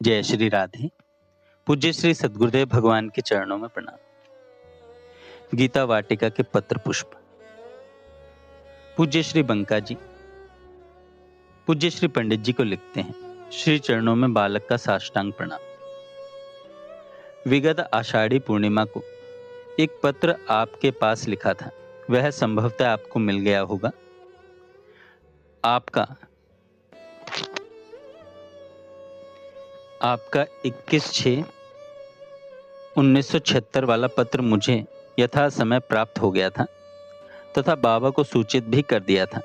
जय श्री राधे। पूज्य श्री सद्गुरुदेव भगवान के चरणों में प्रणाम। गीता वाटिका के पत्र पुष्प। पूज्य श्री बंका जी पूज्य श्री पंडित जी को लिखते हैं, श्री चरणों में बालक का साष्टांग प्रणाम। विगत आषाढ़ी पूर्णिमा को एक पत्र आपके पास लिखा था, वह संभवतः आपको मिल गया होगा। आपका 21/6/1976 वाला पत्र मुझे यथा समय प्राप्त हो गया था तथा बाबा को सूचित भी कर दिया था,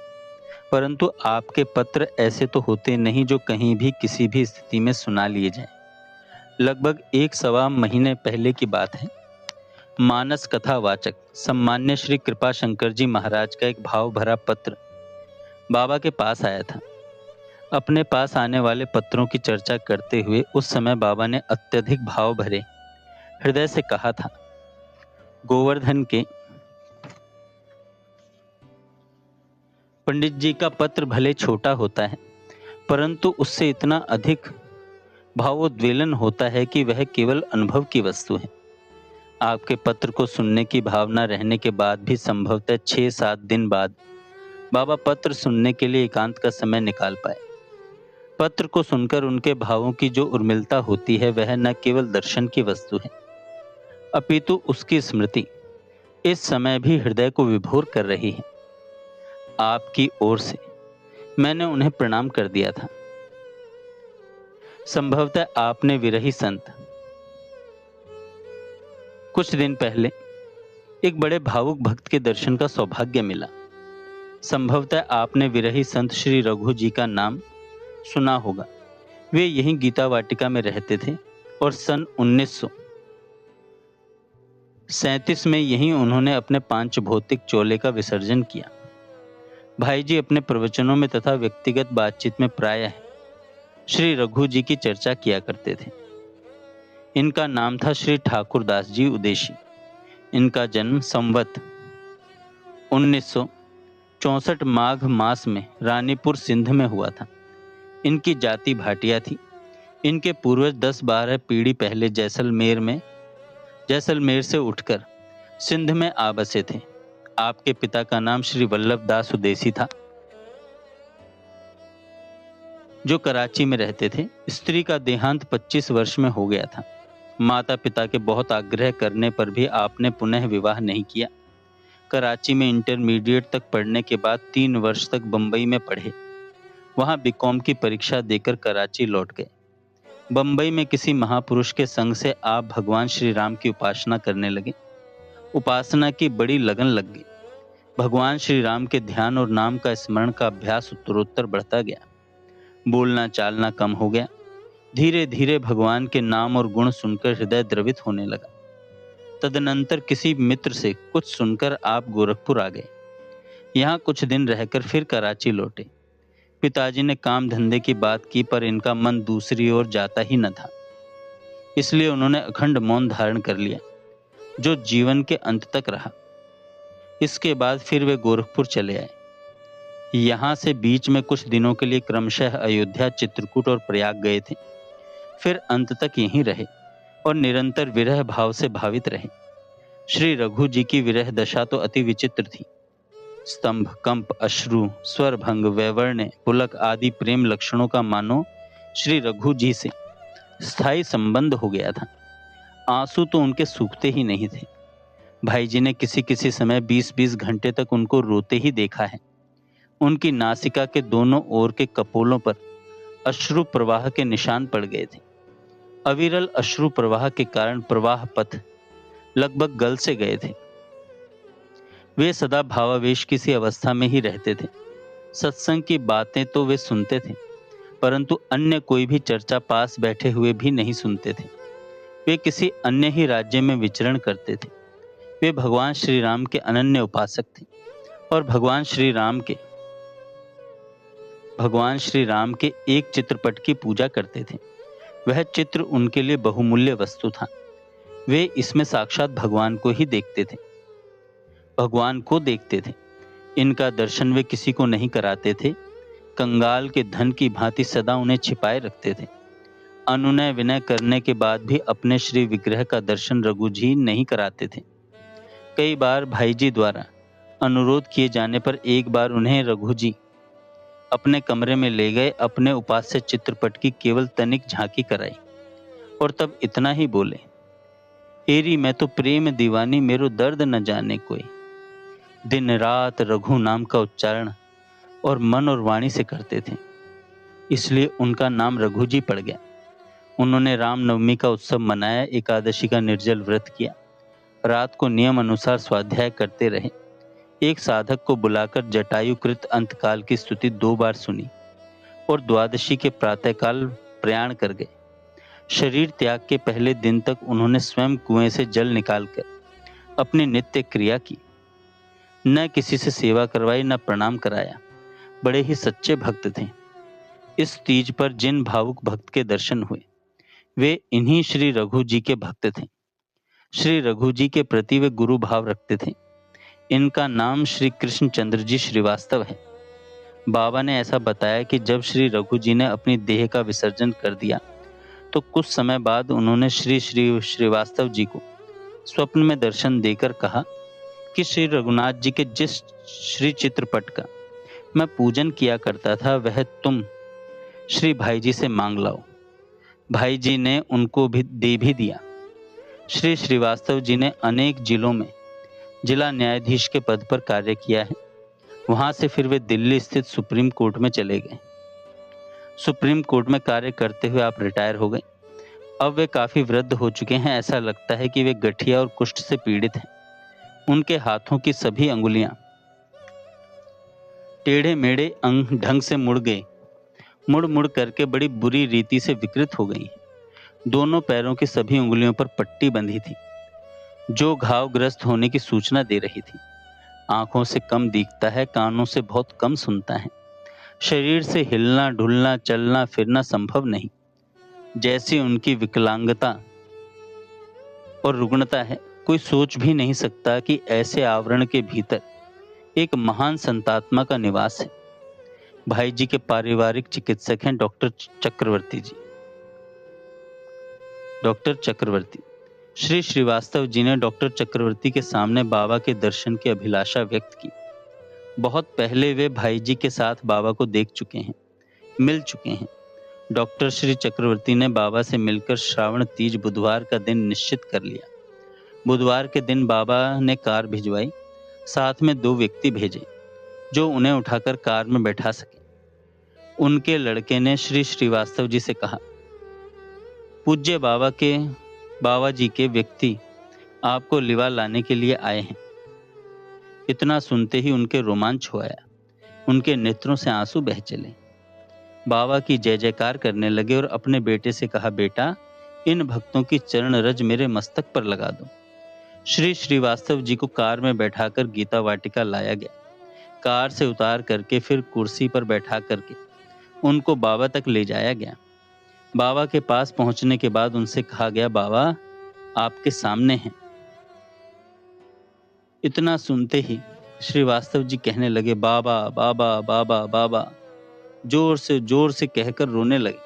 परंतु आपके पत्र ऐसे तो होते नहीं जो कहीं भी किसी भी स्थिति में सुना लिए जाएं। लगभग 1-1.25 महीने पहले की बात है। मानस कथा वाचक सम्मान्य श्री कृपा शंकर जी महाराज का एक भाव भरा पत्र बाबा के पास आया था। अपने पास आने वाले पत्रों की चर्चा करते हुए उस समय बाबा ने अत्यधिक भाव भरे हृदय से कहा था, गोवर्धन के पंडित जी का पत्र भले छोटा होता है, परंतु उससे इतना अधिक भावोद्वेलन होता है कि वह केवल अनुभव की वस्तु है। आपके पत्र को सुनने की भावना रहने के बाद भी संभवतः 6-7 दिन बाद बाबा पत्र सुनने के लिए एकांत का समय निकाल पाए। पत्र को सुनकर उनके भावों की जो उर्मिलता होती है, वह न केवल दर्शन की वस्तु है, अपितु उसकी स्मृति इस समय भी हृदय को विभोर कर रही है। आपकी ओर से मैंने उन्हें प्रणाम कर दिया था। संभवतः आपने विरही संत कुछ दिन पहले एक बड़े भावुक भक्त के दर्शन का सौभाग्य मिला। संभवतः आपने विरही संत श्री रघु जी का नाम सुना होगा। वे यहीं गीता वाटिका में रहते थे और सन 1937 में यहीं उन्होंने अपने 5 भौतिक चोले का विसर्जन किया। भाई जी अपने प्रवचनों में तथा व्यक्तिगत बातचीत में प्रायः श्री रघु जी की चर्चा किया करते थे। इनका नाम था श्री ठाकुर दास जी उदेशी। इनका जन्म संवत 1964 माघ मास में रानीपुर सिंध में हुआ था। इनकी जाति भाटिया थी। इनके पूर्वज 10-12 पीढ़ी पहले जैसलमेर से उठकर सिंध में आ बसे थे। आपके पिता का नाम श्री वल्लभ दास उदेसी था, जो कराची में रहते थे। स्त्री का देहांत 25 वर्ष में हो गया था। माता पिता के बहुत आग्रह करने पर भी आपने पुनः विवाह नहीं किया। कराची में इंटरमीडिएट तक पढ़ने के बाद 3 वर्ष तक बंबई में पढ़े। वहां बीकॉम की परीक्षा देकर कराची लौट गए। बंबई में किसी महापुरुष के संग से आप भगवान श्री राम की उपासना करने लगे। उपासना की बड़ी लगन लग गई। भगवान श्री राम के ध्यान और नाम का स्मरण का अभ्यास उत्तरोत्तर बढ़ता गया। बोलना चालना कम हो गया। धीरे धीरे भगवान के नाम और गुण सुनकर हृदय द्रवित होने लगा। तदनंतर किसी मित्र से कुछ सुनकर आप गोरखपुर आ गए। यहाँ कुछ दिन रहकर फिर कराची लौटे। पिताजी ने काम धंधे की बात की, पर इनका मन दूसरी ओर जाता ही न था। इसलिए उन्होंने अखंड मौन धारण कर लिया, जो जीवन के अंत तक रहा। इसके बाद फिर वे गोरखपुर चले आए। यहाँ से बीच में कुछ दिनों के लिए क्रमशः अयोध्या, चित्रकूट और प्रयाग गए थे। फिर अंत तक यहीं रहे और निरंतर विरह भाव से भावित रहे। श्री रघु जी की विरह दशा तो अति विचित्र थी। स्तंभ, कंप, अश्रु, स्वरभंग, वैवर्ण्य, पुलक आदि प्रेम लक्षणों का मानो श्री रघु जी से स्थायी संबंध हो गया था। आंसू तो उनके सूखते ही नहीं थे। भाई जी ने किसी किसी समय 20-20 घंटे तक उनको रोते ही देखा है। उनकी नासिका के दोनों ओर के कपोलों पर अश्रु प्रवाह के निशान पड़ गए थे। अविरल अश्रु प्रवाह के कारण प्रवाह पथ लगभग गल से गए थे। वे सदा भावावेश की सी अवस्था में ही रहते थे। सत्संग की बातें तो वे सुनते थे, परंतु अन्य कोई भी चर्चा पास बैठे हुए भी नहीं सुनते थे। वे किसी अन्य ही राज्य में विचरण करते थे। वे भगवान श्री राम के अनन्य उपासक थे और भगवान श्री राम के एक चित्रपट की पूजा करते थे। वह चित्र उनके लिए बहुमूल्य वस्तु था। वे इसमें साक्षात भगवान को देखते थे। इनका दर्शन वे किसी को नहीं कराते थे। कंगाल के धन की भांति सदा उन्हें छिपाए रखते थे। अनुनय विनय करने के बाद भी अपने श्री विग्रह का दर्शन रघु जी नहीं कराते थे। कई बार भाई जी द्वारा अनुरोध किए जाने पर एक बार उन्हें रघु जी अपने कमरे में ले गए, अपने उपास्य चित्रपट की केवल तनिक झांकी कराई और तब इतना ही बोले, एरी मैं तो प्रेम दीवानी, मेरो दर्द न जाने कोई। दिन रात रघु नाम का उच्चारण और मन और वाणी से करते थे, इसलिए उनका नाम रघु जी पड़ गया। उन्होंने रामनवमी का उत्सव मनाया, एकादशी का निर्जल व्रत किया, रात को नियम अनुसार स्वाध्याय करते रहे। एक साधक को बुलाकर जटायुकृत अंतकाल की स्तुति 2 बार सुनी और द्वादशी के प्रातःकाल प्रयाण कर गए। शरीर त्याग के पहले दिन तक उन्होंने स्वयं कुएं से जल निकालकर अपनी नित्य क्रिया की, न किसी से सेवा करवाई, न प्रणाम कराया। बड़े ही सच्चे भक्त थे। इस तीज पर जिन भावुक भक्त के दर्शन हुए वे इन्हीं श्री रघु जी के भक्त थे। श्री रघु जी के प्रति वे गुरु भाव रखते थे। इनका नाम श्री कृष्ण चंद्र जी श्रीवास्तव है। बाबा ने ऐसा बताया कि जब श्री रघु जी ने अपनी देह का विसर्जन कर दिया तो कुछ समय बाद उन्होंने श्री श्रीवास्तव जी को स्वप्न में दर्शन देकर कहा कि श्री रघुनाथ जी के जिस श्री चित्रपट का मैं पूजन किया करता था वह तुम श्री भाई जी से मांग लाओ। भाई जी ने उनको भी दिया। श्री श्रीवास्तव जी ने अनेक जिलों में जिला न्यायाधीश के पद पर कार्य किया है। वहां से फिर वे दिल्ली स्थित सुप्रीम कोर्ट में चले गए। सुप्रीम कोर्ट में कार्य करते हुए आप रिटायर हो गए। अब वे काफी वृद्ध हो चुके हैं। ऐसा लगता है कि वे गठिया और कुष्ठ से पीड़ित हैं। उनके हाथों की सभी अंगुलियां टेढ़े मेढ़े ढंग से मुड़ गए, मुड़ मुड़ करके बड़ी बुरी रीति से विकृत हो गई। दोनों पैरों की सभी उंगलियों पर पट्टी बंधी थी जो घाव ग्रस्त होने की सूचना दे रही थी। आंखों से कम दिखता है, कानों से बहुत कम सुनता है। शरीर से हिलना ढुलना चलना फिरना संभव नहीं। जैसी उनकी विकलांगता और रुग्णता है, कोई सोच भी नहीं सकता कि ऐसे आवरण के भीतर एक महान संतात्मा का निवास है। भाई जी के पारिवारिक चिकित्सक हैं डॉक्टर चक्रवर्ती जी। डॉक्टर चक्रवर्ती श्री श्रीवास्तव जी ने डॉक्टर चक्रवर्ती के सामने बाबा के दर्शन की अभिलाषा व्यक्त की। बहुत पहले वे भाई जी के साथ बाबा को देख चुके हैं, मिल चुके हैं। डॉक्टर श्री चक्रवर्ती ने बाबा से मिलकर श्रावण तीज बुधवार का दिन निश्चित कर लिया। बुधवार के दिन बाबा ने कार भिजवाई, साथ में 2 व्यक्ति भेजे जो उन्हें उठाकर कार में बैठा सके। उनके लड़के ने श्री श्रीवास्तव जी से कहा, पूज्य बाबा जी के व्यक्ति आपको लिवा लाने के लिए आए हैं। इतना सुनते ही उनके रोमांच हो आया, उनके नेत्रों से आंसू बह चले। बाबा की जय जयकार करने लगे और अपने बेटे से कहा, बेटा इन भक्तों की चरण रज मेरे मस्तक पर लगा दो। श्री श्रीवास्तव जी को कार में बैठाकर गीता वाटिका लाया गया। कार से उतार करके फिर कुर्सी पर बैठा करके उनको बाबा तक ले जाया गया। बाबा के पास पहुंचने के बाद उनसे कहा गया, बाबा आपके सामने हैं। इतना सुनते ही श्रीवास्तव जी कहने लगे, बाबा बाबा बाबा बाबा, जोर से कहकर रोने लगे।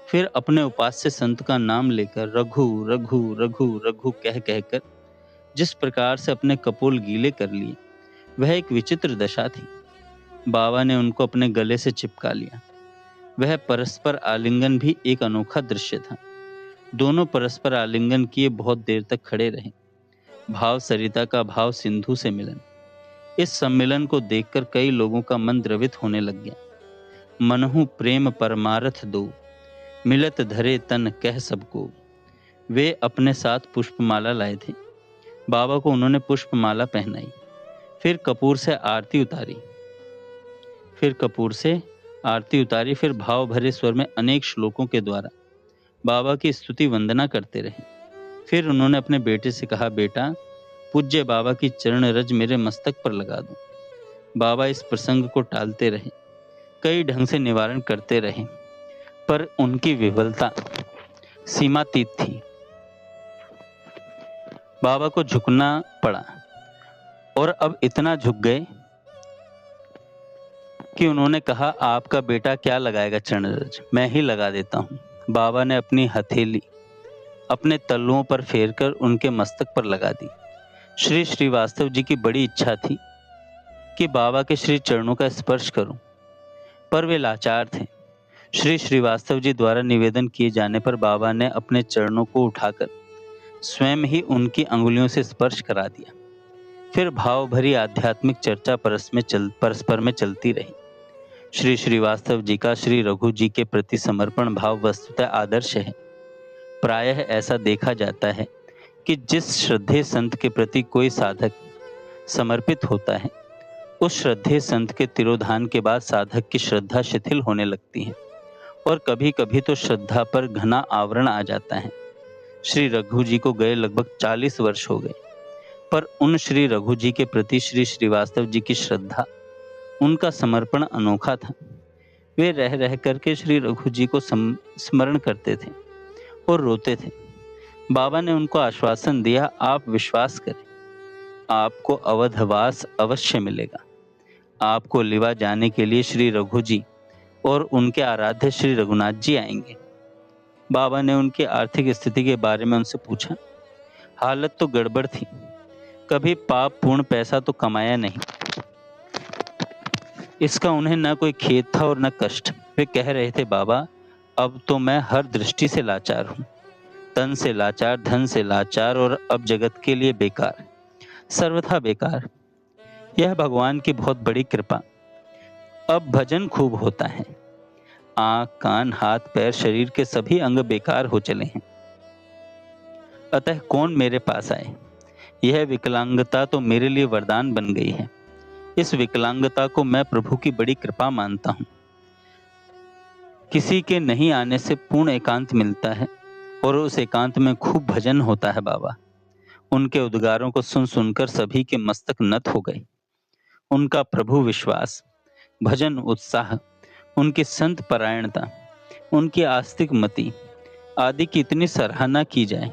फिर अपने उपास्य संत का नाम लेकर रघु रघु रघु रघु कहकर जिस प्रकार से अपने कपोल गीले कर लिए, वह एक विचित्र दशा थी। बाबा ने उनको अपने गले से चिपका लिया। वह परस्पर आलिंगन भी एक अनोखा दृश्य था। दोनों परस्पर आलिंगन किए बहुत देर तक खड़े रहे। भाव सरिता का भाव सिंधु से मिलन। इस सम्मिलन को देखकर कई लोगों का मन द्रवित होने लग गया। मनहु प्रेम परमारथ दो, मिलत धरे तन कह सबको। वे अपने साथ पुष्पमाला लाए थे। बाबा को उन्होंने पुष्पमाला पहनाई, फिर कपूर से आरती उतारी, फिर भाव भरे स्वर में अनेक श्लोकों के द्वारा बाबा की स्तुति वंदना करते रहे। फिर उन्होंने अपने बेटे से कहा, बेटा पूज्य बाबा की चरण रज मेरे मस्तक पर लगा दो। बाबा इस प्रसंग को टालते रहे, कई ढंग से निवारण करते रहे, पर उनकी विफलता सीमातीत थी। बाबा को झुकना पड़ा और अब इतना झुक गए कि उन्होंने कहा, आपका बेटा क्या लगाएगा चरण रज, मैं ही लगा देता हूँ। बाबा ने अपनी हथेली अपने तल्लुओं पर फेरकर उनके मस्तक पर लगा दी। श्री श्रीवास्तव जी की बड़ी इच्छा थी कि बाबा के श्री चरणों का स्पर्श करूं, पर वे लाचार थे। श्री श्रीवास्तव जी द्वारा निवेदन किए जाने पर बाबा ने अपने चरणों को उठाकर स्वयं ही उनकी अंगुलियों से स्पर्श करा दिया। फिर भाव भरी आध्यात्मिक चर्चा परस्पर में चलती रही। श्री श्रीवास्तव जी का श्री रघु जी के प्रति समर्पण भाव वस्तुतः आदर्श है। प्रायः ऐसा देखा जाता है कि जिस श्रद्धेय संत के प्रति कोई साधक समर्पित होता है, उस श्रद्धेय संत के तिरोधान के बाद साधक की श्रद्धा शिथिल होने लगती है और कभी कभी तो श्रद्धा पर घना आवरण आ जाता है। श्री रघु जी को गए लगभग 40 वर्ष हो गए, पर उन श्री रघु जी के प्रति श्री श्रीवास्तव जी की श्रद्धा, उनका समर्पण अनोखा था। वे रह रह करके श्री रघु जी को स्मरण करते थे और रोते थे। बाबा ने उनको आश्वासन दिया, आप विश्वास करें, आपको अवधवास अवश्य मिलेगा। आपको लिवा जाने के लिए श्री रघु जी और उनके आराध्य श्री रघुनाथ जी आएंगे। बाबा ने उनकी आर्थिक स्थिति के बारे में उनसे पूछा। हालत तो गड़बड़ थी, कभी पाप पूर्ण पैसा तो कमाया नहीं, इसका उन्हें न कोई खेद था और न कष्ट। वे कह रहे थे, बाबा अब तो मैं हर दृष्टि से लाचार हूँ, तन से लाचार, धन से लाचार और अब जगत के लिए बेकार, सर्वथा बेकार। यह भगवान की बहुत बड़ी कृपा। अब भजन खूब होता है, आँख, कान, हाथ, पैर, शरीर के सभी अंग बेकार हो चले हैं, अतः कौन मेरे पास आए। यह विकलांगता तो मेरे लिए वरदान बन गई है। इस विकलांगता को मैं प्रभु की बड़ी कृपा मानता हूँ। किसी के नहीं आने से पूर्ण एकांत मिलता है और उस एकांत में खूब भजन होता है। बाबा उनके उद्गारों को सुन सुनकर सभी के मस्तक नत हो गए। उनका प्रभु विश्वास, भजन उत्साह, उनकी संत परायणता, उनकी आस्तिक मति आदि की इतनी सराहना की जाए,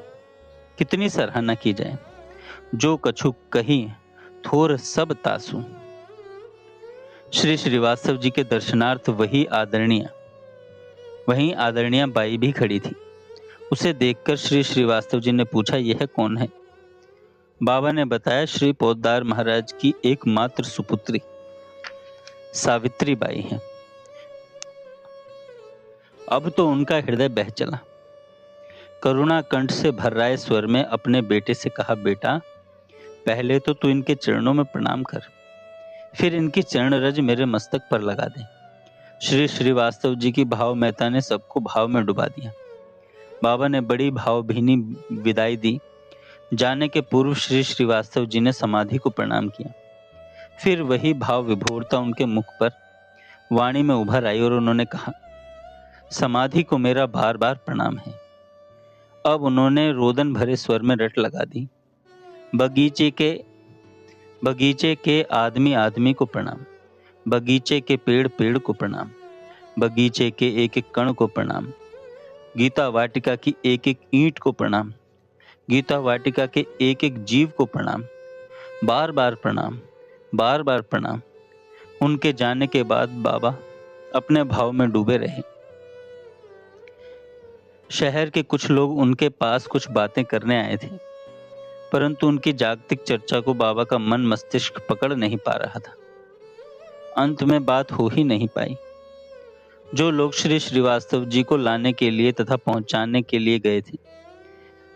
कितनी सराहना की जाए। जो कछु कही थोर सब तासु। श्री श्रीवास्तव जी के दर्शनार्थ वहीं आदरणीय बाई भी खड़ी थी। उसे देखकर श्री श्रीवास्तव जी ने पूछा, यह कौन है? बाबा ने बताया, श्री पोद्दार महाराज की एकमात्र सुपुत्री सावित्री बाई है। अब तो उनका हृदय बह चला। करुणा कंठ से भर्राए स्वर में अपने बेटे से कहा, बेटा पहले तो तू इनके चरणों में प्रणाम कर, फिर इनकी चरण रज मेरे मस्तक पर लगा दे। श्री श्रीवास्तव जी की भावमयता ने सबको भाव में डुबा दिया। बाबा ने बड़ी भावभीनी विदाई दी। जाने के पूर्व श्री श्रीवास्तव जी ने समाधि को प्रणाम किया। फिर वही भाव विभोरता उनके मुख पर वाणी में उभर आई और उन्होंने कहा, समाधि को मेरा बार बार प्रणाम है। अब उन्होंने रोदन भरे स्वर में रट लगा दी, बगीचे के आदमी आदमी को प्रणाम, बगीचे के पेड़ पेड़ को प्रणाम, बगीचे के एक एक कण को प्रणाम, गीता वाटिका की एक एक ईंट को प्रणाम, गीता वाटिका के एक एक जीव को प्रणाम, बार बार प्रणाम, बार बार प्रणाम। उनके जाने के बाद बाबा अपने भाव में डूबे रहे। शहर के कुछ लोग उनके पास कुछ बातें करने आए थे, परंतु उनकी जागतिक चर्चा को बाबा का मन मस्तिष्क पकड़ नहीं पा रहा था। अंत में बात हो ही नहीं पाई। जो लोग श्री श्रीवास्तव जी को लाने के लिए तथा पहुंचाने के लिए गए थे,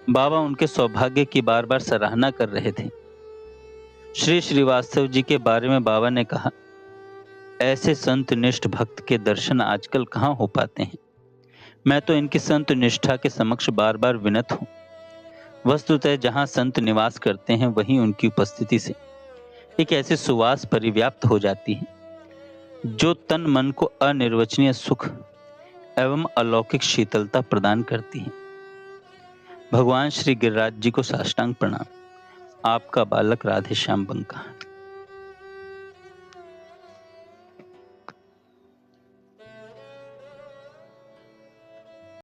बाबा उनके सौभाग्य की बार बार सराहना कर रहे थे। श्री श्रीवास्तव जी के बारे में बाबा ने कहा, ऐसे संत निष्ठ भक्त के दर्शन आजकल कहाँ हो पाते हैं। मैं तो इनकी संत निष्ठा के समक्ष बार बार विनत हूँ। वस्तुतः जहाँ संत निवास करते हैं वहीं उनकी उपस्थिति से एक ऐसी सुवास परिव्याप्त हो जाती है जो तन मन को अनिर्वचनीय सुख एवं अलौकिक शीतलता प्रदान करती है। भगवान श्री गिरिराज जी को साष्टांग प्रणाम। आपका बालक राधेश्याम बंका।